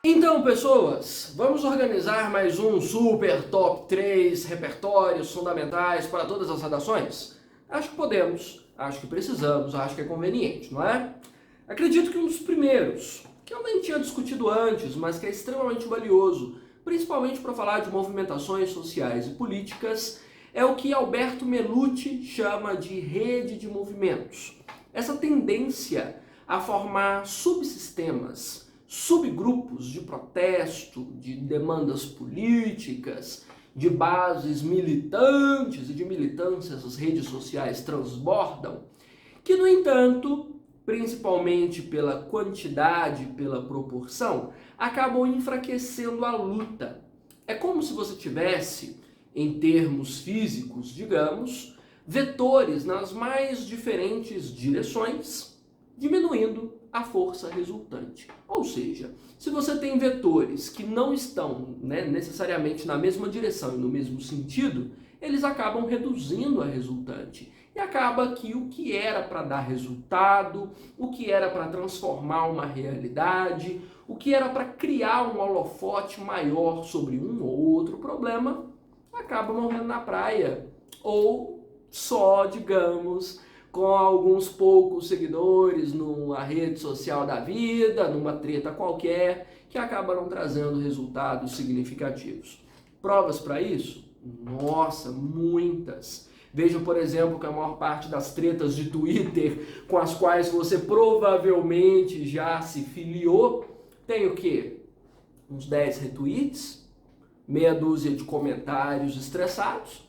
Então, pessoas, vamos organizar mais um super top 3 repertórios fundamentais para todas as redações? Acho que podemos, acho que precisamos, acho que é conveniente, não é? Acredito que um dos primeiros, que eu nem tinha discutido antes, mas que é extremamente valioso, principalmente para falar de movimentações sociais e políticas, é o que Alberto Melucci chama de rede de movimentos. Essa tendência a formar subsistemas, subgrupos de protesto, de demandas políticas, de bases militantes e de militâncias as redes sociais transbordam, que, no entanto, principalmente pela quantidade, pela proporção, acabam enfraquecendo a luta. É como se você tivesse, em termos físicos, digamos, vetores nas mais diferentes direções, diminuindo a força resultante. Ou seja, se você tem vetores que não estão necessariamente na mesma direção e no mesmo sentido, eles acabam reduzindo a resultante. E acaba que o que era para dar resultado, o que era para transformar uma realidade, o que era para criar um holofote maior sobre um ou outro problema, acaba morrendo na praia. Ou só, digamos, com alguns poucos seguidores numa rede social da vida, numa treta qualquer, que acaba não trazendo resultados significativos. Provas para isso? Nossa, muitas. Veja, por exemplo, que a maior parte das tretas de Twitter com as quais você provavelmente já se filiou, tem o quê? Uns 10 retweets, meia dúzia de comentários estressados,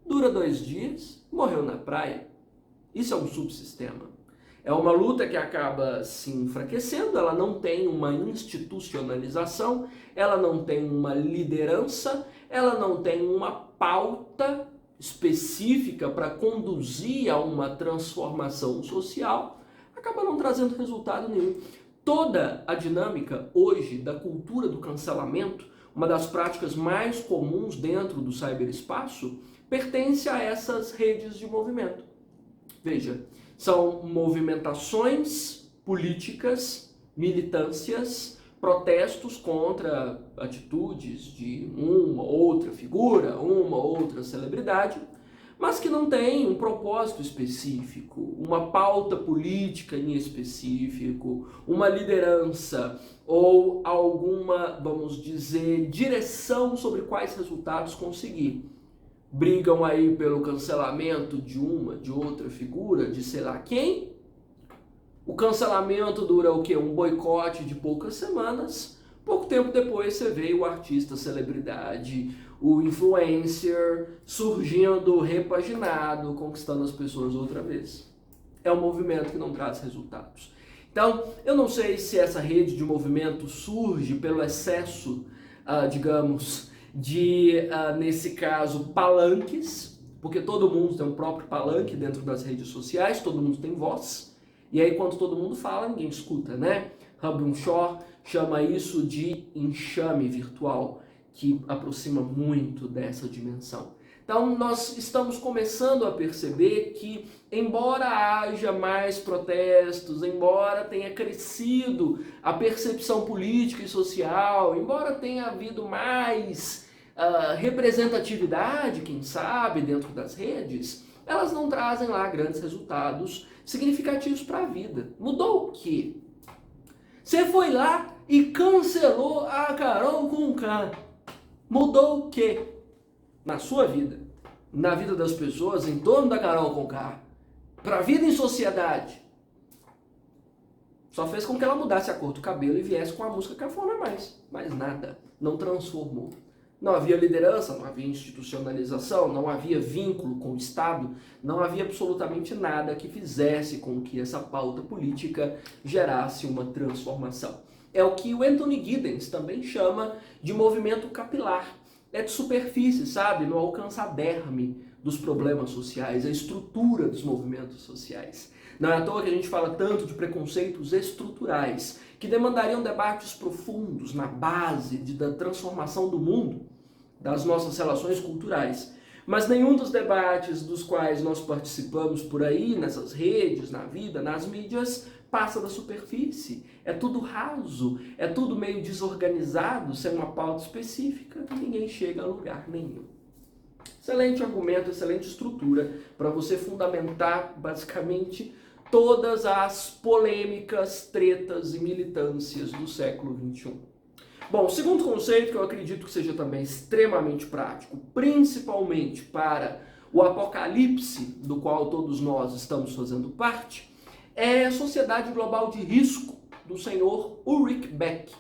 dura 2 dias, morreu na praia. Isso é um subsistema. É uma luta que acaba se enfraquecendo, ela não tem uma institucionalização, ela não tem uma liderança, ela não tem uma pauta específica para conduzir a uma transformação social, acaba não trazendo resultado nenhum. Toda a dinâmica hoje da cultura do cancelamento, uma das práticas mais comuns dentro do ciberespaço, pertence a essas redes de movimento. Veja, são movimentações políticas, militâncias, protestos contra atitudes de uma outra figura, uma outra celebridade, mas que não tem um propósito específico, uma pauta política em específico, uma liderança ou alguma, vamos dizer, direção sobre quais resultados conseguir. Brigam aí pelo cancelamento de uma, de outra figura, de sei lá quem. O cancelamento dura o quê? Um boicote de poucas semanas. Pouco tempo depois você vê o artista celebridade, o influencer surgindo repaginado, conquistando as pessoas outra vez. É um movimento que não traz resultados. Então, eu não sei se essa rede de movimento surge pelo excesso, digamos, de, nesse caso, palanques, porque todo mundo tem um próprio palanque dentro das redes sociais, todo mundo tem voz, e aí quando todo mundo fala, ninguém escuta, né? Byung Chul chama isso de enxame virtual, que aproxima muito dessa dimensão. Então nós estamos começando a perceber que, embora haja mais protestos, embora tenha crescido a percepção política e social, embora tenha havido mais representatividade, quem sabe, dentro das redes, elas não trazem lá grandes resultados significativos para a vida. Mudou o quê? Você foi lá e cancelou a Carol Conká. Mudou o quê? Na sua vida, na vida das pessoas em torno da Carol Conká, para a vida em sociedade. Só fez com que ela mudasse a cor do cabelo e viesse com a música cafona mais nada, não transformou. Não havia liderança, não havia institucionalização, não havia vínculo com o Estado, não havia absolutamente nada que fizesse com que essa pauta política gerasse uma transformação. É o que o Anthony Giddens também chama de movimento capilar. É de superfície, sabe? Não alcança a derme dos problemas sociais, a estrutura dos movimentos sociais. Não é à toa que a gente fala tanto de preconceitos estruturais, que demandariam debates profundos na base da transformação do mundo, das nossas relações culturais. Mas nenhum dos debates dos quais nós participamos por aí, nessas redes, na vida, nas mídias, passa da superfície. É tudo raso, é tudo meio desorganizado, sem uma pauta específica, ninguém chega a lugar nenhum. Excelente argumento, excelente estrutura para você fundamentar, basicamente, todas as polêmicas, tretas e militâncias do século XXI. Bom, o segundo conceito, que eu acredito que seja também extremamente prático, principalmente para o apocalipse do qual todos nós estamos fazendo parte, é a Sociedade Global de Risco, do senhor Ulrich Beck.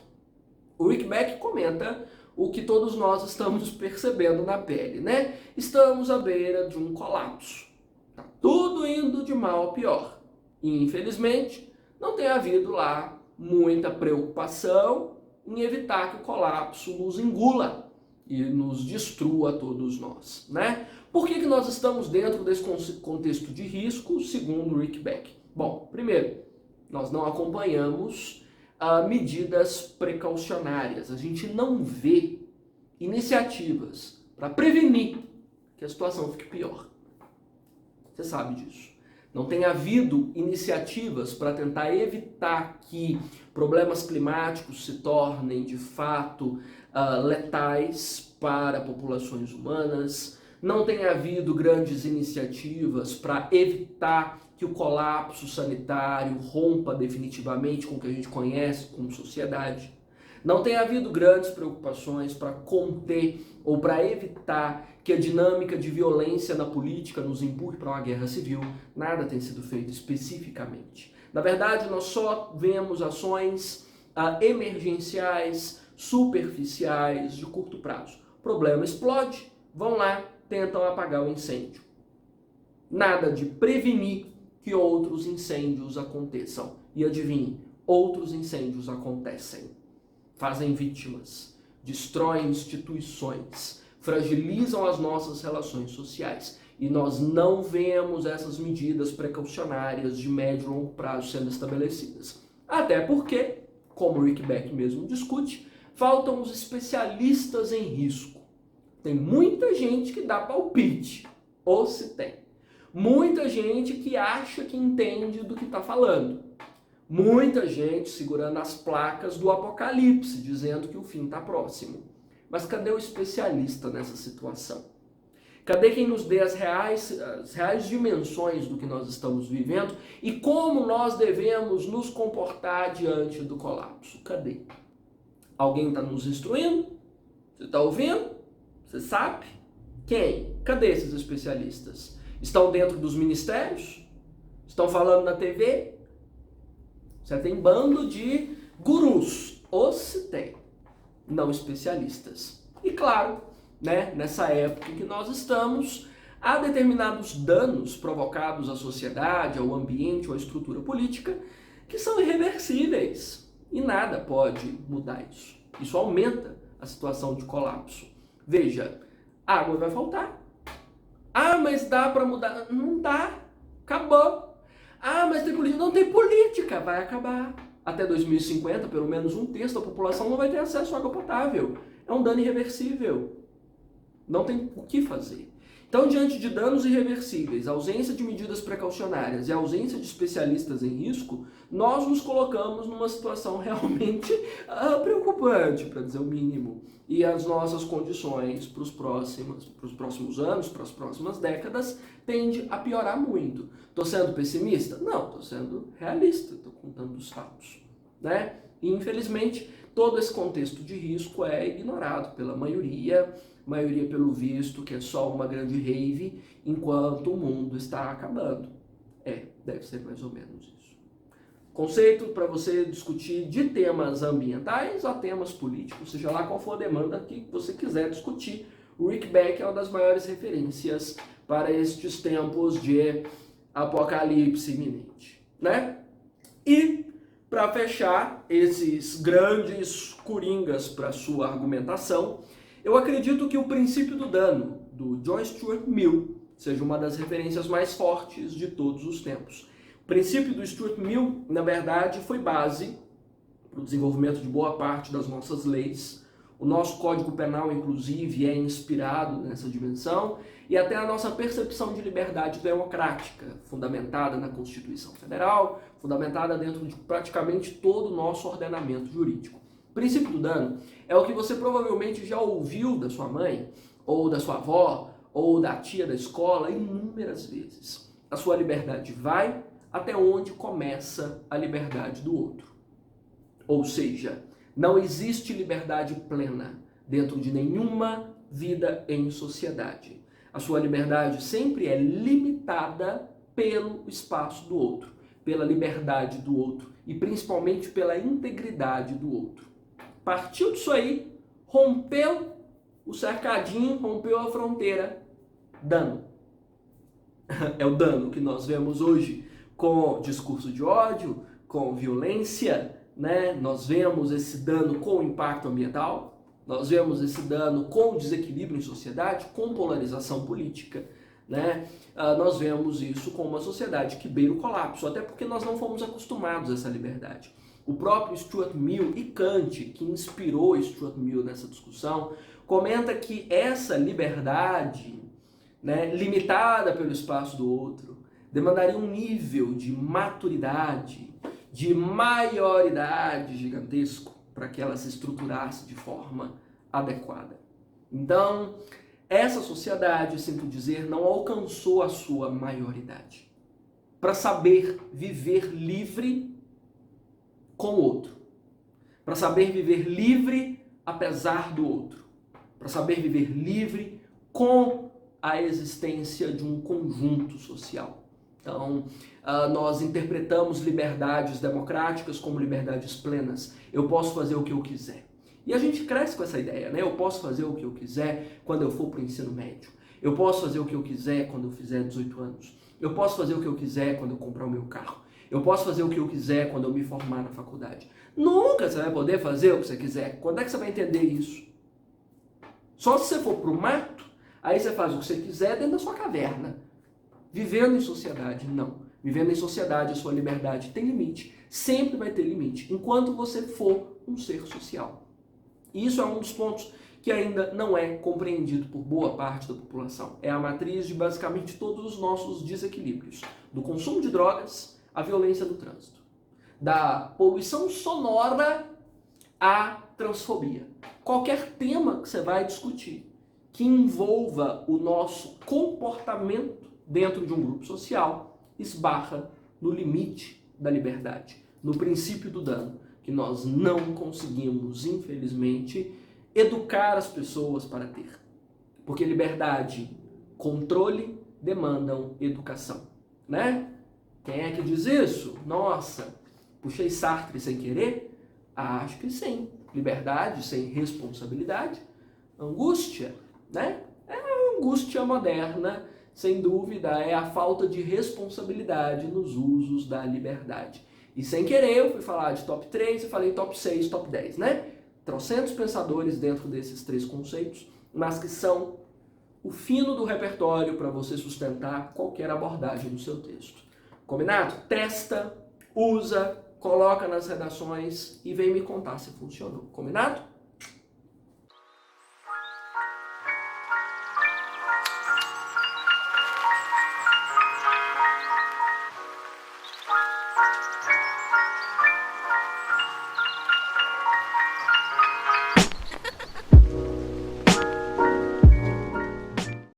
Ulrich Beck comenta o que todos nós estamos percebendo na pele, né? Estamos à beira de um colapso. Tá tudo indo de mal a pior. E, infelizmente, não tem havido lá muita preocupação em evitar que o colapso nos engula e nos destrua a todos nós, né? Por que nós estamos dentro desse contexto de risco, segundo Ulrich Beck? Bom, primeiro, nós não acompanhamos medidas precaucionárias. A gente não vê iniciativas para prevenir que a situação fique pior. Você sabe disso. Não tem havido iniciativas para tentar evitar que problemas climáticos se tornem, de fato, letais para populações humanas. Não tem havido grandes iniciativas para evitar que o colapso sanitário rompa definitivamente com o que a gente conhece como sociedade. Não tem havido grandes preocupações para conter ou para evitar que a dinâmica de violência na política nos empurre para uma guerra civil. Nada tem sido feito especificamente. Na verdade, nós só vemos ações emergenciais, superficiais, de curto prazo. O problema explode, vão lá, tentam apagar o incêndio. Nada de prevenir que outros incêndios aconteçam. E adivinhe, outros incêndios acontecem. Fazem vítimas, destroem instituições, fragilizam as nossas relações sociais. E nós não vemos essas medidas precaucionárias de médio e longo prazo sendo estabelecidas. Até porque, como o Rick Beck mesmo discute, faltam os especialistas em risco. Tem muita gente que dá palpite, ou se tem. Muita gente que acha que entende do que está falando. Muita gente segurando as placas do apocalipse, dizendo que o fim está próximo. Mas cadê o especialista nessa situação? Cadê quem nos dê as reais dimensões do que nós estamos vivendo e como nós devemos nos comportar diante do colapso? Cadê? Alguém está nos instruindo? Você está ouvindo? Você sabe? Quem? Cadê esses especialistas? Estão dentro dos ministérios? Estão falando na TV? Você tem bando de gurus, ou se tem, não especialistas. E claro, né, nessa época em que nós estamos, há determinados danos provocados à sociedade, ao ambiente, ou à estrutura política, que são irreversíveis. E nada pode mudar isso. Isso aumenta a situação de colapso. Veja, água vai faltar. Ah, mas dá para mudar? Não dá. Acabou. Ah, mas tem política? Não tem política. Vai acabar. Até 2050, pelo menos um terço da população não vai ter acesso à água potável. É um dano irreversível. Não tem o que fazer. Então, diante de danos irreversíveis, ausência de medidas precaucionárias e ausência de especialistas em risco, nós nos colocamos numa situação realmente preocupante, para dizer o mínimo. E as nossas condições para os próximos anos, para as próximas décadas, tende a piorar muito. Estou sendo pessimista? Não, estou sendo realista, estou contando os fatos, né? E, infelizmente, todo esse contexto de risco é ignorado pela maioria pelo visto que é só uma grande rave, enquanto o mundo está acabando. Deve ser mais ou menos isso. Conceito para você discutir de temas ambientais a temas políticos, seja lá qual for a demanda que você quiser discutir. O Rick Beck é uma das maiores referências para estes tempos de apocalipse iminente, né? E, para fechar esses grandes coringas para sua argumentação, eu acredito que o princípio do dano, do John Stuart Mill, seja uma das referências mais fortes de todos os tempos. O princípio do Stuart Mill, na verdade, foi base para o desenvolvimento de boa parte das nossas leis. O nosso Código Penal, inclusive, é inspirado nessa dimensão, e até a nossa percepção de liberdade democrática, fundamentada na Constituição Federal, fundamentada dentro de praticamente todo o nosso ordenamento jurídico. O princípio do dano é o que você provavelmente já ouviu da sua mãe, ou da sua avó, ou da tia da escola inúmeras vezes. A sua liberdade vai até onde começa a liberdade do outro. Ou seja, não existe liberdade plena dentro de nenhuma vida em sociedade. A sua liberdade sempre é limitada pelo espaço do outro, pela liberdade do outro e principalmente pela integridade do outro. Partiu disso aí, rompeu o cercadinho, rompeu a fronteira, dano. É o dano que nós vemos hoje com discurso de ódio, com violência, né? Nós vemos esse dano com impacto ambiental, nós vemos esse dano com desequilíbrio em sociedade, com polarização política, né? Nós vemos isso com uma sociedade que beira o colapso, até porque nós não fomos acostumados a essa liberdade. O próprio Stuart Mill e Kant, que inspirou Stuart Mill nessa discussão, comenta que essa liberdade, né, limitada pelo espaço do outro, demandaria um nível de maturidade, de maioridade gigantesco para que ela se estruturasse de forma adequada. Então, essa sociedade, sinto dizer, não alcançou a sua maioridade para saber viver livre com o outro, para saber viver livre apesar do outro, para saber viver livre com a existência de um conjunto social. Então, nós interpretamos liberdades democráticas como liberdades plenas. Eu posso fazer o que eu quiser. E a gente cresce com essa ideia, né? Eu posso fazer o que eu quiser quando eu for para o ensino médio. Eu posso fazer o que eu quiser quando eu fizer 18 anos. Eu posso fazer o que eu quiser quando eu comprar o meu carro. Eu posso fazer o que eu quiser quando eu me formar na faculdade. Nunca você vai poder fazer o que você quiser. Quando é que você vai entender isso? Só se você for para o mato, aí você faz o que você quiser dentro da sua caverna. Vivendo em sociedade, não. Vivendo em sociedade, a sua liberdade tem limite. Sempre vai ter limite, enquanto você for um ser social. E isso é um dos pontos que ainda não é compreendido por boa parte da população. É a matriz de basicamente todos os nossos desequilíbrios. Do consumo de drogas à violência no trânsito. Da poluição sonora à transfobia. Qualquer tema que você vai discutir que envolva o nosso comportamento dentro de um grupo social, esbarra no limite da liberdade, no princípio do dano, que nós não conseguimos, infelizmente, educar as pessoas para ter. Porque liberdade, controle demandam educação, né? Quem é que diz isso? Nossa, puxei Sartre sem querer? Acho que sim. Liberdade sem responsabilidade, angústia, né? É a angústia moderna, sem dúvida, é a falta de responsabilidade nos usos da liberdade. E sem querer eu fui falar de top 3 e falei top 6, top 10, né? Trocentos pensadores dentro desses três conceitos, mas que são o fino do repertório para você sustentar qualquer abordagem no seu texto. Combinado? Testa, usa, coloca nas redações e vem me contar se funcionou. Combinado?